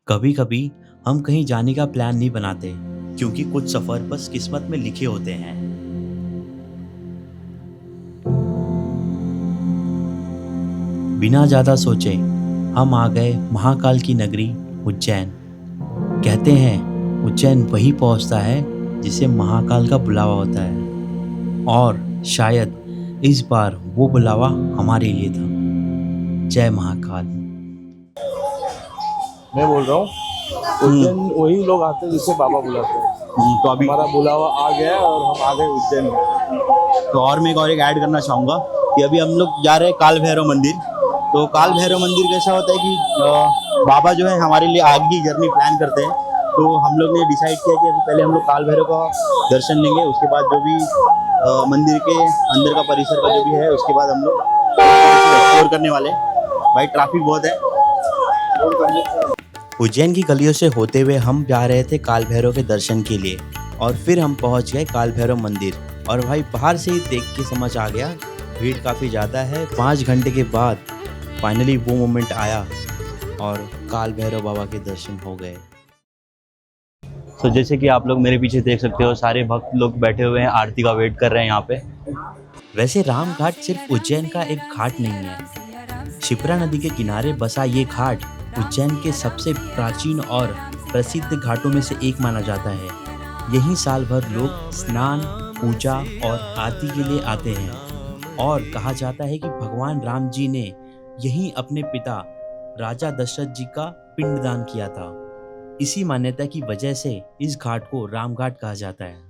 कभी कभी हम कहीं जाने का प्लान नहीं बनाते क्योंकि कुछ सफर बस किस्मत में लिखे होते हैं। बिना ज्यादा सोचे हम आ गए महाकाल की नगरी उज्जैन। कहते हैं उज्जैन वही पहुंचता है जिसे महाकाल का बुलावा होता है, और शायद इस बार वो बुलावा हमारे लिए था। जय महाकाल। मैं बोल रहा हूँ उज्जैन वही लोग आते हैं जिसे बाबा बुलाते हैं। तो अभी हमारा बुलावा आ गया है और हम आ गए उज्जैन में। तो और मैं एक ऐड करना चाहूँगा कि अभी हम लोग जा रहे हैं काल भैरव मंदिर। तो काल भैरव मंदिर कैसा होता है कि बाबा जो है हमारे लिए आगे की जर्नी प्लान करते हैं। तो हम लोग ने डिसाइड किया कि अभी पहले हम लोग काल भैरव का दर्शन लेंगे, उसके बाद जो भी मंदिर के अंदर का परिसर का जो भी है उसके बाद हम लोग एक्सप्लोर करने वाले हैं। भाई ट्रैफिक बहुत है। उज्जैन की गलियों से होते हुए हम जा रहे थे काल भैरव के दर्शन के लिए, और फिर हम पहुंच गए काल भैरव मंदिर। और भाई बाहर से ही देख के समझ आ गया भीड़ काफ़ी ज़्यादा है। 5 घंटे के बाद फाइनली वो मोमेंट आया और काल भैरव बाबा के दर्शन हो गए। तो जैसे कि आप लोग मेरे पीछे देख सकते हो, सारे भक्त लोग बैठे हुए हैं, आरती का वेट कर रहे हैं यहाँ पे। वैसे राम घाट सिर्फ उज्जैन का एक घाट नहीं है। शिप्रा नदी के किनारे बसा ये घाट उज्जैन के सबसे प्राचीन और प्रसिद्ध घाटों में से एक माना जाता है। यहीं साल भर लोग स्नान, पूजा और आरती के लिए आते हैं, और कहा जाता है कि भगवान राम जी ने यहीं अपने पिता राजा दशरथ जी का पिंडदान किया था। इसी मान्यता की वजह से इस घाट को राम घाट कहा जाता है।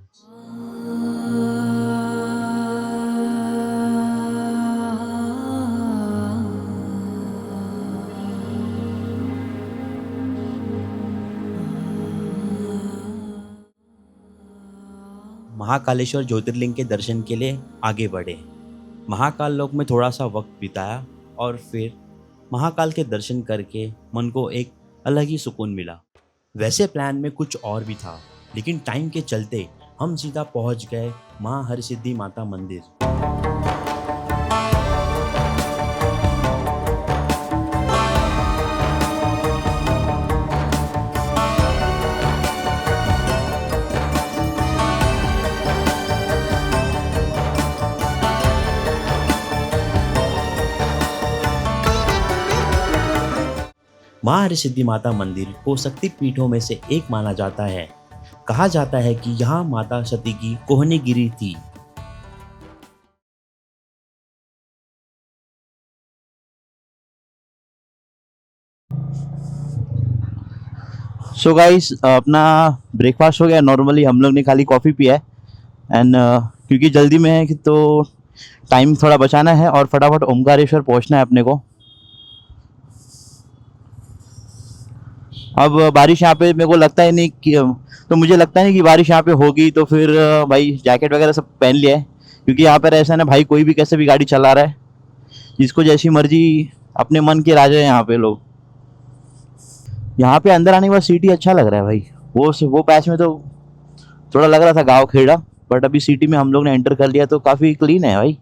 महाकालेश्वर ज्योतिर्लिंग के दर्शन के लिए आगे बढ़े। महाकाल लोक में थोड़ा सा वक्त बिताया और फिर महाकाल के दर्शन करके मन को एक अलग ही सुकून मिला। वैसे प्लान में कुछ और भी था, लेकिन टाइम के चलते हम सीधा पहुंच गए मां हरसिद्धि माता मंदिर। मां हरसिद्धि माता मंदिर को शक्ति पीठों में से एक माना जाता है। कहा जाता है कि यहाँ माता सती की कोहनी गिरी थी। सो गाइस, अपना ब्रेकफास्ट हो गया। नॉर्मली हम लोग ने खाली कॉफ़ी पिया है, एंड क्योंकि जल्दी में है तो टाइम थोड़ा बचाना है और फटाफट ओमकारेश्वर पहुंचना है अपने को। अब बारिश यहाँ पे मेरे को लगता है नहीं कि, तो मुझे लगता नहीं कि बारिश यहाँ पे होगी। तो फिर भाई जैकेट वगैरह सब पहन लिया है, क्योंकि यहाँ पर ऐसा ना भाई कोई भी कैसे भी गाड़ी चला रहा है, जिसको जैसी मर्जी, अपने मन के राजा है यहाँ पे लोग। यहाँ पे अंदर आने के बाद सिटी अच्छा लग रहा है भाई। वो पैच में तो थोड़ा लग रहा था गाँव खेड़ा, बट अभी सिटी में हम लोग ने एंटर कर लिया तो काफ़ी क्लीन है भाई।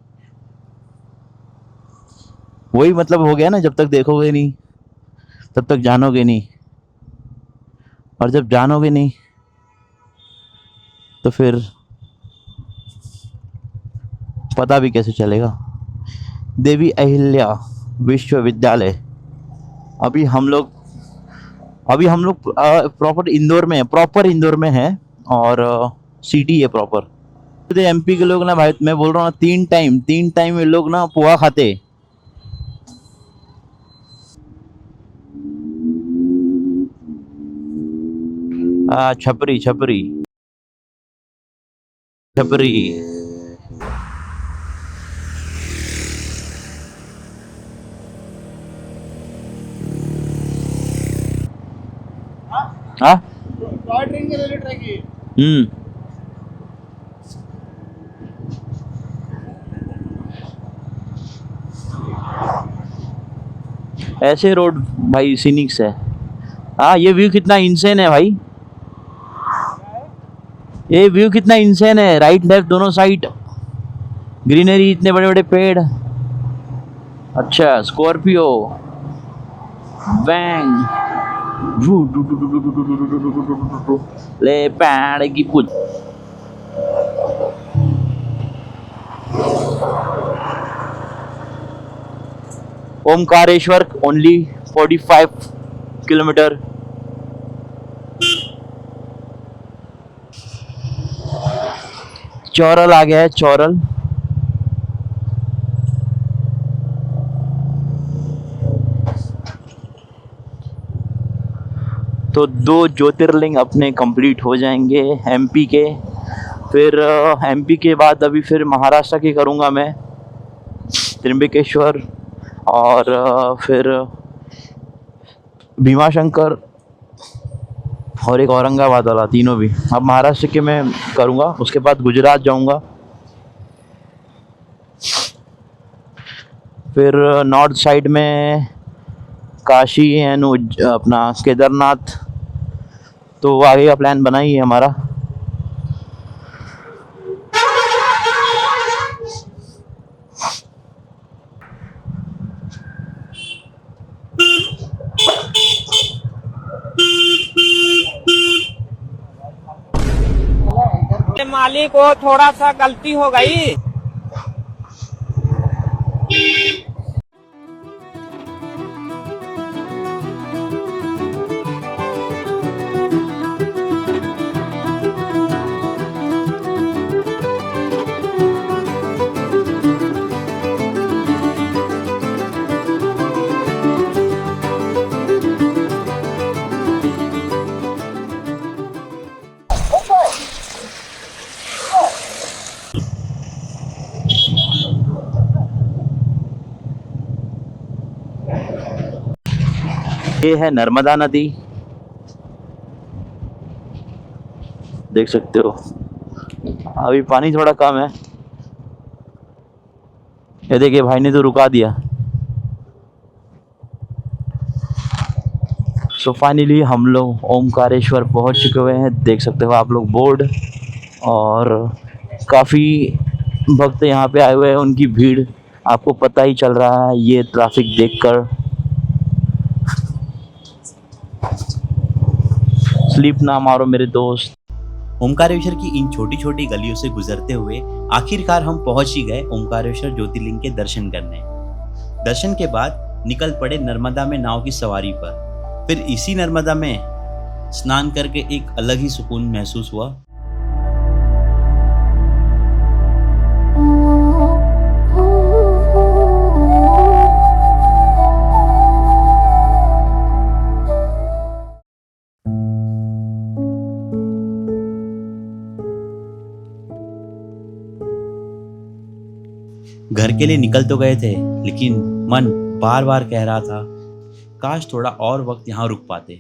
वही मतलब हो गया ना, जब तक देखोगे नहीं तब तक जानोगे नहीं, और जब जानोगे नहीं तो फिर पता भी कैसे चलेगा। देवी अहिल्या विश्वविद्यालय। अभी हम लोग प्रॉपर इंदौर में हैं, और सिटी है प्रॉपर। एमपी के लोग ना भाई, मैं बोल रहा हूँ ना, 3 टाइम ये लोग ना पोहा खाते। छपरी छपरी छपरी। हाँ, ऐसे रोड भाई सीनिक्स है। हाँ, ये व्यू कितना इंसेन है भाई, ये व्यू कितना इंसेन है। राइट लेफ्ट दोनों साइड ग्रीनरी, इतने बड़े बड़े पेड़। अच्छा, स्कॉर्पियो, बैंग। ले पैड़ की पूछ। Omkareshwar only 45 kilometre. चौरल आ गया है, चौरल। तो 2 ज्योतिर्लिंग अपने कंप्लीट हो जाएंगे एमपी के। फिर एमपी के बाद अभी फिर महाराष्ट्र के करूँगा मैं, त्र्यंबकेश्वर और फिर भीमाशंकर और एक औरंगाबाद वाला, तीनों भी। अब महाराष्ट्र के मैं करूँगा, उसके बाद गुजरात जाऊँगा, फिर नॉर्थ साइड में काशी एंड अपना केदारनाथ। तो आगे का प्लान बना ही है हमारा। मालिक को थोड़ा सा गलती हो गई। ये है नर्मदा नदी, देख सकते हो। अभी पानी थोड़ा कम है। ये देखिए भाई ने तो रुका दिया। सो फाइनली हम लोग ओमकारेश्वर पहुंच चुके हुए हैं। देख सकते हो आप लोग बोर्ड, और काफ़ी भक्त यहाँ पे आए हुए हैं, उनकी भीड़ आपको पता ही चल रहा है ये ट्रैफिक देखकर। स्लीप ना मारो मेरे दोस्त। ओमकारेश्वर की इन छोटी छोटी गलियों से गुजरते हुए आखिरकार हम पहुंच ही गए ओमकारेश्वर ज्योतिर्लिंग के दर्शन करने। दर्शन के बाद निकल पड़े नर्मदा में नाव की सवारी पर। फिर इसी नर्मदा में स्नान करके एक अलग ही सुकून महसूस हुआ। घर के लिए निकल तो गए थे, लेकिन मन बार बार कह रहा था काश थोड़ा और वक्त यहाँ रुक पाते।